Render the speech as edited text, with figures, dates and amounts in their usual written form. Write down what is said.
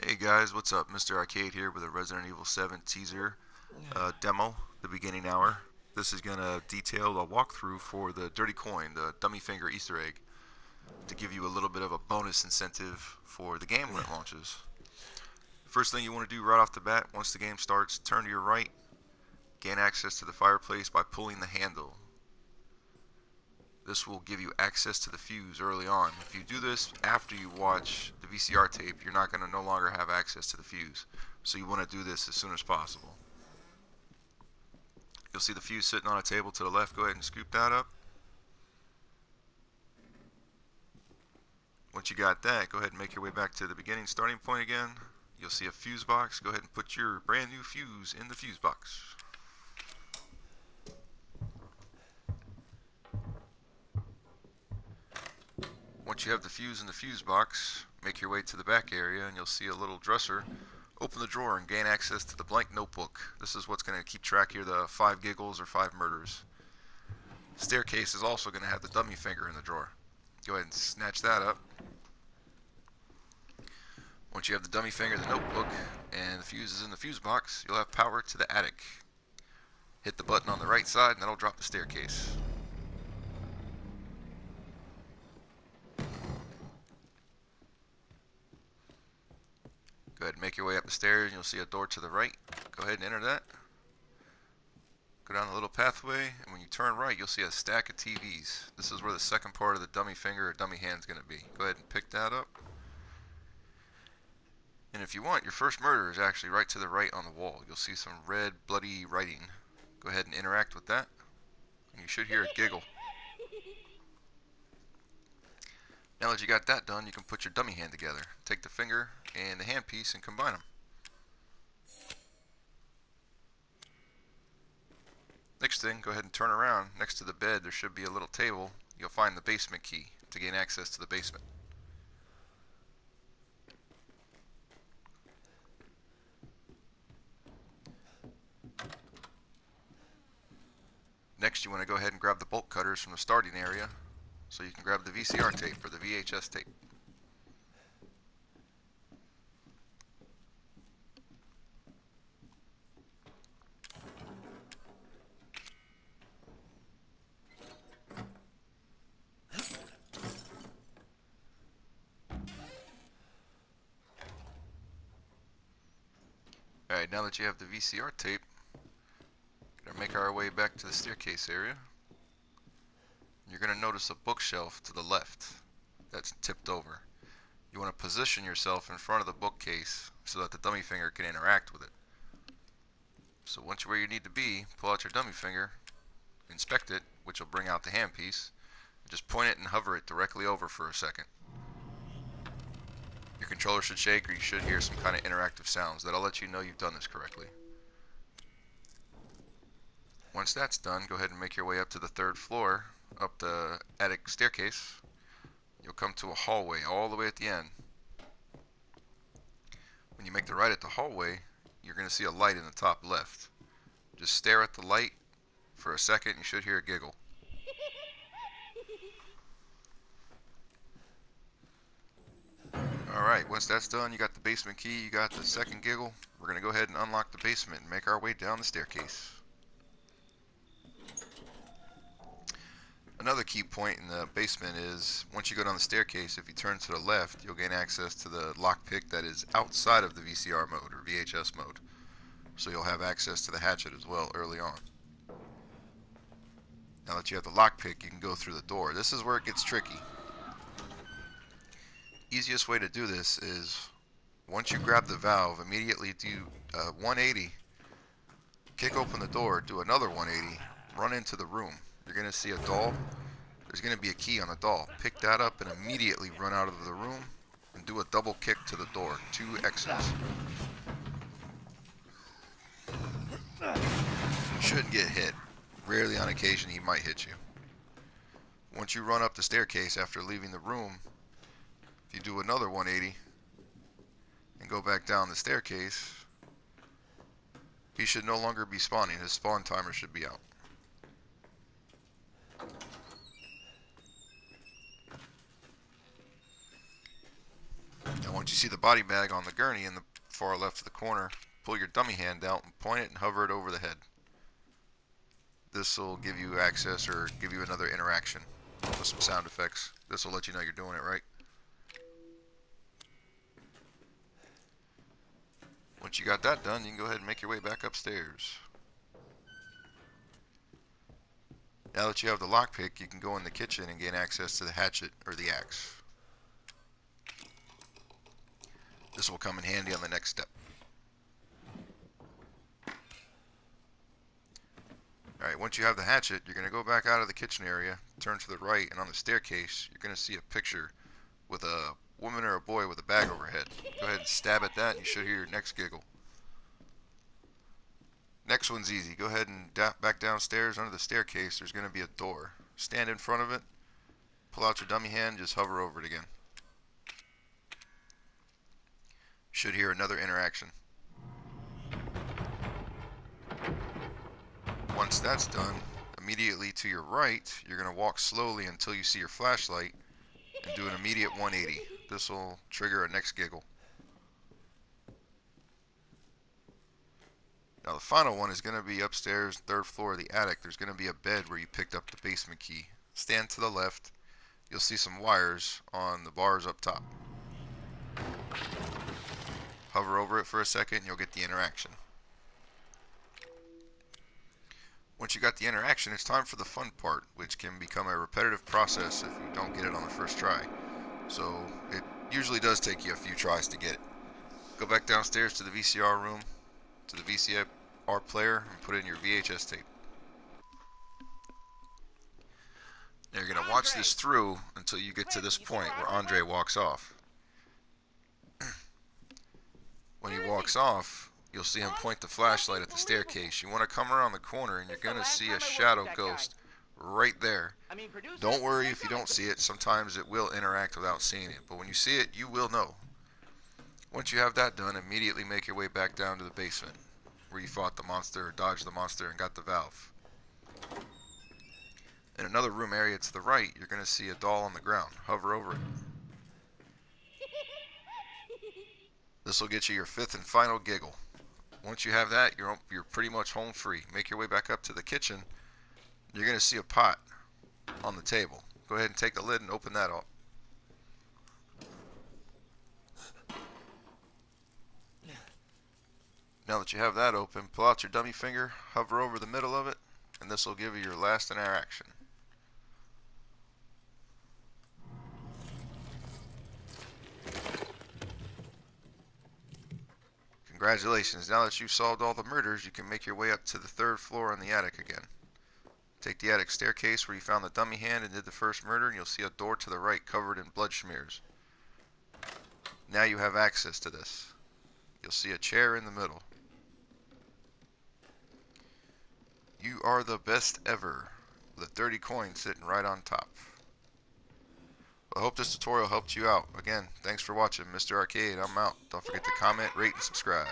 Hey guys, what's up? Mr. Arcade here with a Resident Evil 7 teaser demo, the beginning hour. This is going to detail a walkthrough for the Dirty Coin, the dummy finger Easter egg, to give you a little bit of a bonus incentive for the game when it launches. First thing you want to do right off the bat, once the game starts, turn to your right, gain access to the fireplace by pulling the handle. This will give you access to the fuse early on. If you do this after you watch the VCR tape, you're not going to no longer have access to the fuse. So you want to do this as soon as possible. You'll see the fuse sitting on a table to the left. Go ahead and scoop that up. Once you got that, go ahead and make your way back to the beginning starting point again. You'll see a fuse box. Go ahead and put your brand new fuse in the fuse box. Once you have the fuse in the fuse box, make your way to the back area and you'll see a little dresser. Open the drawer and gain access to the blank notebook. This is what's going to keep track of the 5 giggles or 5 murders. Staircase is also going to have the dummy finger in the drawer. Go ahead and snatch that up. Once you have the dummy finger, the notebook, and the fuse is in the fuse box, you'll have power to the attic. Hit the button on the right side and that'll drop the staircase. Go ahead and make your way up the stairs and you'll see a door to the right. Go ahead and enter that. Go down the little pathway and when you turn right you'll see a stack of TVs. This is where the second part of the dummy finger or dummy hand is going to be. Go ahead and pick that up. And if you want, your first murder is actually right to the right on the wall. You'll see some red bloody writing. Go ahead and interact with that. And you should hear a giggle. Now that you got that done, you can put your dummy hand together. Take the finger and the handpiece and combine them. Next thing, go ahead and turn around. Next to the bed, there should be a little table. You'll find the basement key to gain access to the basement. Next, you want to go ahead and grab the bolt cutters from the starting area so you can grab the VCR tape or the VHS tape. Alright, now that you have the VCR tape, we're going to make our way back to the staircase area. You're going to notice a bookshelf to the left that's tipped over. You want to position yourself in front of the bookcase so that the dummy finger can interact with it. So once you're where you need to be, pull out your dummy finger, inspect it, which will bring out the handpiece, and just point it and hover it directly over for a second. Your controller should shake or you should hear some kind of interactive sounds. That'll let you know you've done this correctly. Once that's done, go ahead and make your way up to the 3rd floor, up the attic staircase. You'll come to a hallway all the way at the end. When you make the right at the hallway, you're going to see a light in the top left. Just stare at the light for a second and you should hear a giggle. Alright, once that's done, you got the basement key, you got the second giggle. We're going to go ahead and unlock the basement and make our way down the staircase. Another key point in the basement is once you go down the staircase, if you turn to the left, you'll gain access to the lockpick that is outside of the VCR mode or VHS mode. So you'll have access to the hatchet as well early on. Now that you have the lockpick, you can go through the door. This is where it gets tricky. Easiest way to do this is once you grab the valve, immediately do 180, kick open the door, do another 180, run into the room. You're going to see a doll. There's going to be a key on the doll. Pick that up and immediately run out of the room and do a double kick to the door. 2 X's. You shouldn't get hit. Rarely on occasion he might hit you. Once you run up the staircase after leaving the room, if you do another 180 and go back down the staircase, he should no longer be spawning. His spawn timer should be out. Now once you see the body bag on the gurney in the far left of the corner, pull your dummy hand out and point it and hover it over the head. This will give you access or give you another interaction with some sound effects. This will let you know you're doing it right. Once you got that done, you can go ahead and make your way back upstairs. Now that you have the lockpick, you can go in the kitchen and gain access to the hatchet or the axe. This will come in handy on the next step. Alright, once you have the hatchet, you're going to go back out of the kitchen area, turn to the right, and on the staircase, you're going to see a picture with a woman or a boy with a bag overhead. Go ahead and stab at that, and you should hear your next giggle. Next one's easy. Go ahead and back downstairs under the staircase. There's going to be a door. Stand in front of it, pull out your dummy hand, just hover over it again. Should hear another interaction. Once that's done, immediately to your right, you're going to walk slowly until you see your flashlight and do an immediate 180. This will trigger a next giggle. Now the final one is going to be upstairs, 3rd floor of the attic. There's going to be a bed where you picked up the basement key. Stand to the left. You'll see some wires on the bars up top. Hover over it for a second and you'll get the interaction. Once you got the interaction, it's time for the fun part, which can become a repetitive process if you don't get it on the first try. So it usually does take you a few tries to get it. Go back downstairs to the VCR room, to the VCR player, and put in your VHS tape. Now you're going to watch this through until you get to this point where Andre walks off. When he walks off, you'll see him point the flashlight at the staircase. You want to come around the corner and you're going to see a shadow ghost right there. Don't worry if you don't see it. Sometimes it will interact without seeing it. But when you see it, you will know. Once you have that done, immediately make your way back down to the basement where you fought the monster, or dodged the monster, and got the valve. In another room area to the right, you're going to see a doll on the ground. Hover over it. This will get you your 5th and final giggle. Once you have that, you're pretty much home free. Make your way back up to the kitchen. You're going to see a pot on the table. Go ahead and take the lid and open that up. Now that you have that open, pull out your dummy finger, hover over the middle of it, and this will give you your last interaction. Congratulations, now that you've solved all the murders, you can make your way up to the 3rd floor in the attic again. Take the attic staircase where you found the dummy hand and did the first murder, and you'll see a door to the right covered in blood smears. Now you have access to this. You'll see a chair in the middle. You are the best ever, with a 30 coin sitting right on top. I hope this tutorial helped you out. Again, thanks for watching. Mr. Arcade, I'm out. Don't forget to comment, rate, and subscribe.